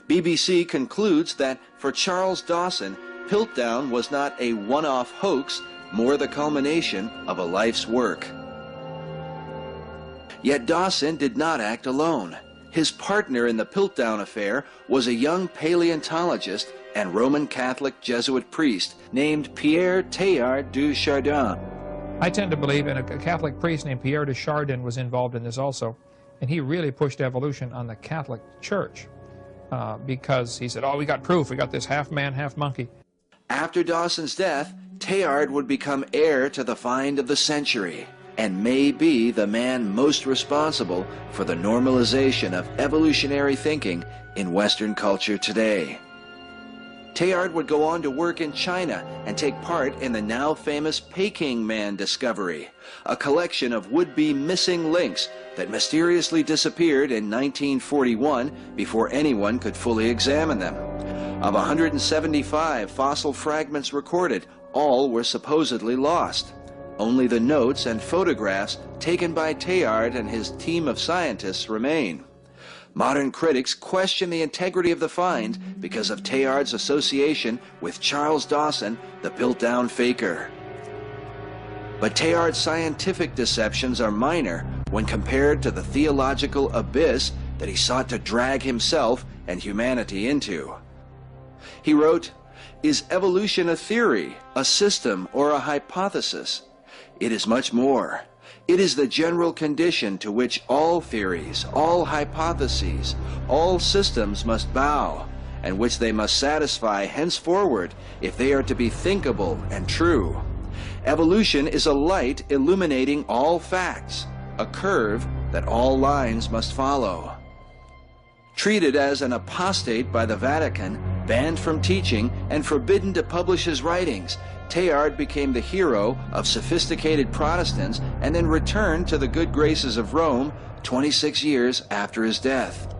BBC concludes that for Charles Dawson, Piltdown was not a one-off hoax, more the culmination of a life's work. Yet Dawson did not act alone. His partner in the Piltdown affair was a young paleontologist and Roman Catholic Jesuit priest named Pierre Teilhard du Chardin. I tend to believe, and a Catholic priest named Pierre de Chardin was involved in this also, and he really pushed evolution on the Catholic Church because he said, oh, we got proof, we got this half man, half monkey. After Dawson's death, Teilhard would become heir to the find of the century and may be the man most responsible for the normalization of evolutionary thinking in Western culture today. Teilhard would go on to work in China and take part in the now famous Peking Man discovery, a collection of would-be missing links that mysteriously disappeared in 1941 before anyone could fully examine them. Of 175 fossil fragments recorded, all were supposedly lost. Only the notes and photographs taken by Teilhard and his team of scientists remain. Modern critics question the integrity of the find because of Teilhard's association with Charles Dawson, the Piltdown faker. But Teilhard's scientific deceptions are minor when compared to the theological abyss that he sought to drag himself and humanity into. He wrote, "Is evolution a theory, a system, or a hypothesis? It is much more. It is the general condition to which all theories, all hypotheses, all systems must bow, and which they must satisfy henceforward if they are to be thinkable and true. Evolution is a light illuminating all facts, a curve that all lines must follow." Treated as an apostate by the Vatican, banned from teaching, and forbidden to publish his writings, Teilhard became the hero of sophisticated Protestants and then returned to the good graces of Rome 26 years after his death.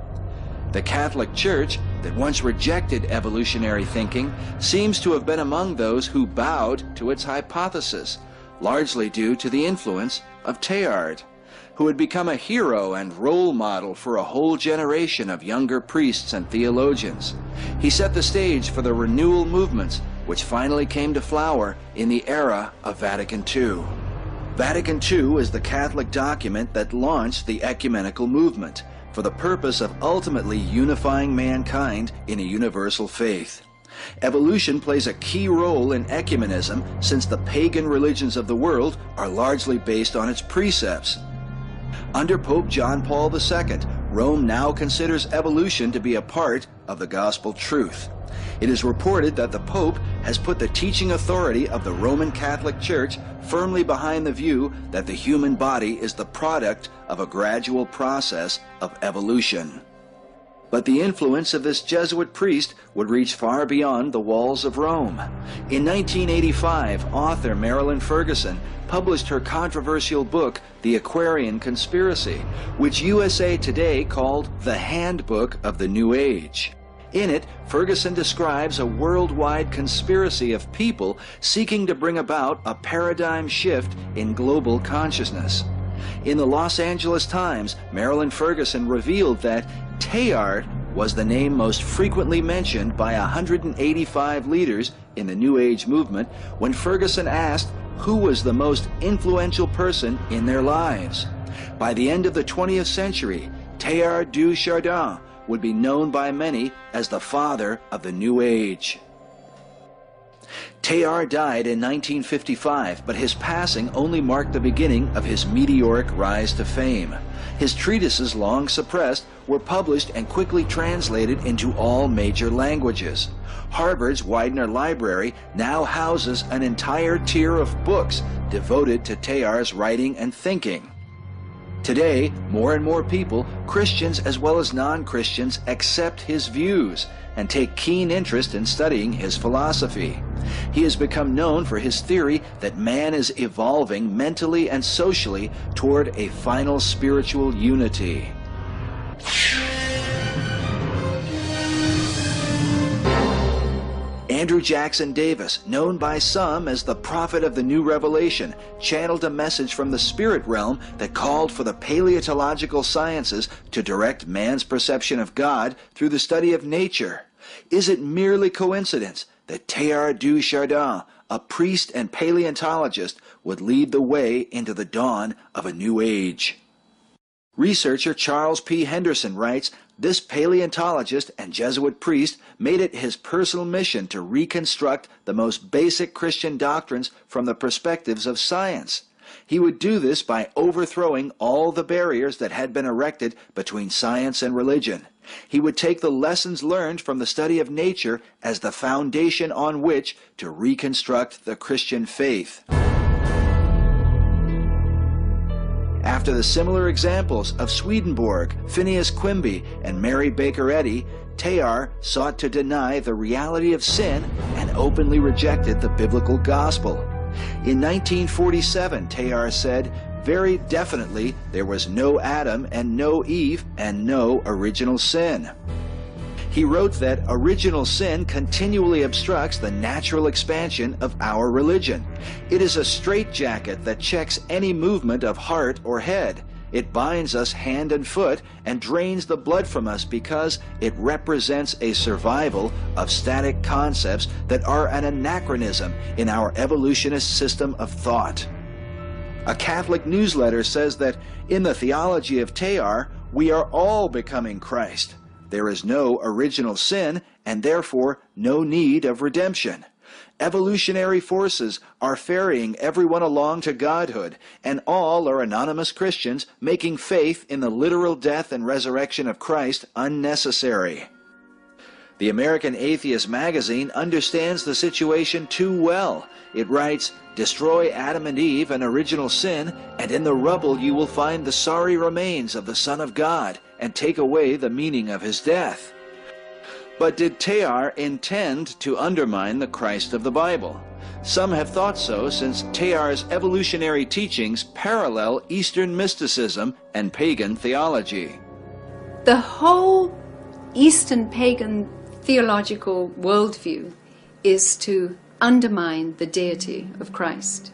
The Catholic Church, that once rejected evolutionary thinking, seems to have been among those who bowed to its hypothesis, largely due to the influence of Teilhard, who had become a hero and role model for a whole generation of younger priests and theologians. He set the stage for the renewal movements which finally came to flower in the era of Vatican II. Vatican II is the Catholic document that launched the ecumenical movement for the purpose of ultimately unifying mankind in a universal faith. Evolution plays a key role in ecumenism since the pagan religions of the world are largely based on its precepts. Under Pope John Paul II, Rome now considers evolution to be a part of the gospel truth. It is reported that the Pope has put the teaching authority of the Roman Catholic Church firmly behind the view that the human body is the product of a gradual process of evolution. But the influence of this Jesuit priest would reach far beyond the walls of Rome. In 1985, author Marilyn Ferguson published her controversial book, The Aquarian Conspiracy, which USA Today called the Handbook of the New Age. In it, Ferguson describes a worldwide conspiracy of people seeking to bring about a paradigm shift in global consciousness. In the Los Angeles Times, Marilyn Ferguson revealed that Teilhard was the name most frequently mentioned by 185 leaders in the New Age movement when Ferguson asked who was the most influential person in their lives. By the end of the 20th century, Teilhard du Chardin would be known by many as the father of the New Age. Teilhard died in 1955, but his passing only marked the beginning of his meteoric rise to fame. His treatises, long suppressed, were published and quickly translated into all major languages. Harvard's Widener Library now houses an entire tier of books devoted to Teilhard's writing and thinking. Today, more and more people, Christians as well as non-Christians, accept his views and take keen interest in studying his philosophy. He has become known for his theory that man is evolving mentally and socially toward a final spiritual unity. Andrew Jackson Davis, known by some as the prophet of the New Revelation, channeled a message from the spirit realm that called for the paleontological sciences to direct man's perception of God through the study of nature. Is it merely coincidence that Teilhard de Chardin, a priest and paleontologist, would lead the way into the dawn of a new age? Researcher Charles P. Henderson writes, this paleontologist and Jesuit priest made it his personal mission to reconstruct the most basic Christian doctrines from the perspectives of science. He would do this by overthrowing all the barriers that had been erected between science and religion. He would take the lessons learned from the study of nature as the foundation on which to reconstruct the Christian faith. After the similar examples of Swedenborg, Phineas Quimby, and Mary Baker Eddy, Teilhard sought to deny the reality of sin and openly rejected the biblical gospel. In 1947, Teilhard said, very definitely there was no Adam and no Eve and no original sin. He wrote that original sin continually obstructs the natural expansion of our religion. It is a straitjacket that checks any movement of heart or head. It binds us hand and foot and drains the blood from us because it represents a survival of static concepts that are an anachronism in our evolutionist system of thought. A Catholic newsletter says that in the theology of Teilhard, we are all becoming Christ. There is no original sin, and therefore no need of redemption. Evolutionary forces are ferrying everyone along to godhood, and all are anonymous Christians making faith in the literal death and resurrection of Christ unnecessary. The American Atheist magazine understands the situation too well. It writes, destroy Adam and Eve and original sin, and in the rubble you will find the sorry remains of the Son of God, and take away the meaning of his death. But did Teilhard intend to undermine the Christ of the Bible? Some have thought so, since Teilhard's evolutionary teachings parallel Eastern mysticism and pagan theology. The whole Eastern pagan theological worldview is to undermine the deity of Christ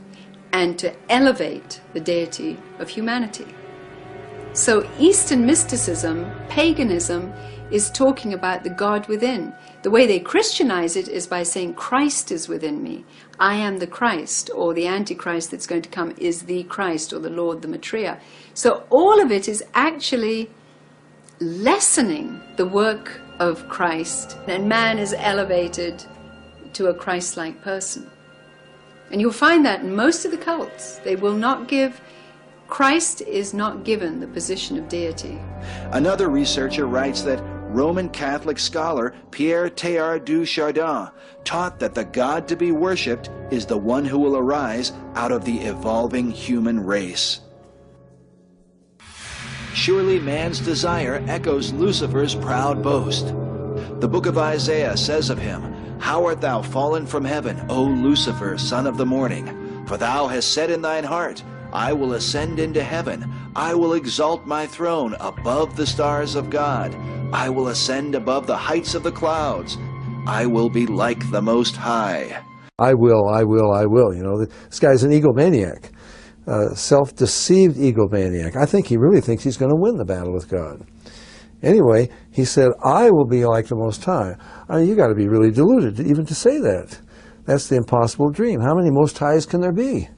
and to elevate the deity of humanity. So Eastern mysticism, paganism, is talking about the God within. The way they Christianize it is by saying Christ is within me. I am the Christ, or the Antichrist that's going to come is the Christ, or the Lord, the Maitreya. So all of it is actually lessening the work of Christ, and man is elevated to a Christ-like person. And you'll find that in most of the cults, they will not give, Christ is not given the position of deity. Another researcher writes that Roman Catholic scholar Pierre Teilhard de Chardin taught that the God to be worshipped is the one who will arise out of the evolving human race. Surely man's desire echoes Lucifer's proud boast. The book of Isaiah says of him, how art thou fallen from heaven, O Lucifer, son of the morning? For thou hast said in thine heart, I will ascend into heaven. I will exalt my throne above the stars of God. I will ascend above the heights of the clouds. I will be like the Most High. I will. You know, this guy's an egomaniac, self-deceived egomaniac. I think he really thinks he's going to win the battle with God. Anyway, he said, I will be like the Most High. I mean, you got to be really deluded even to say that. That's the impossible dream. How many Most Highs can there be?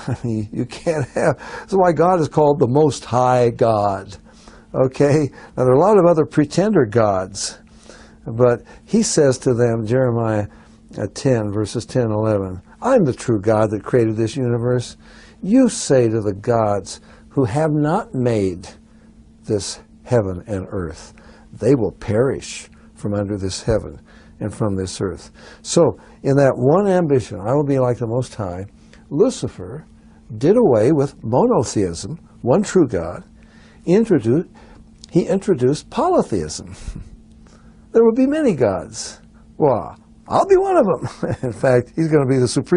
I mean, you can't have. That's why God is called the Most High God. Okay? Now, there are a lot of other pretender gods. But he says to them, Jeremiah 10, verses 10 and 11, I'm the true God that created this universe. You say to the gods who have not made this heaven and earth, they will perish from under this heaven and from this earth. So, in that one ambition, I will be like the Most High, Lucifer did away with monotheism, one true God. He introduced polytheism. There will be many gods. Well, I'll be one of them. In fact, he's going to be the supreme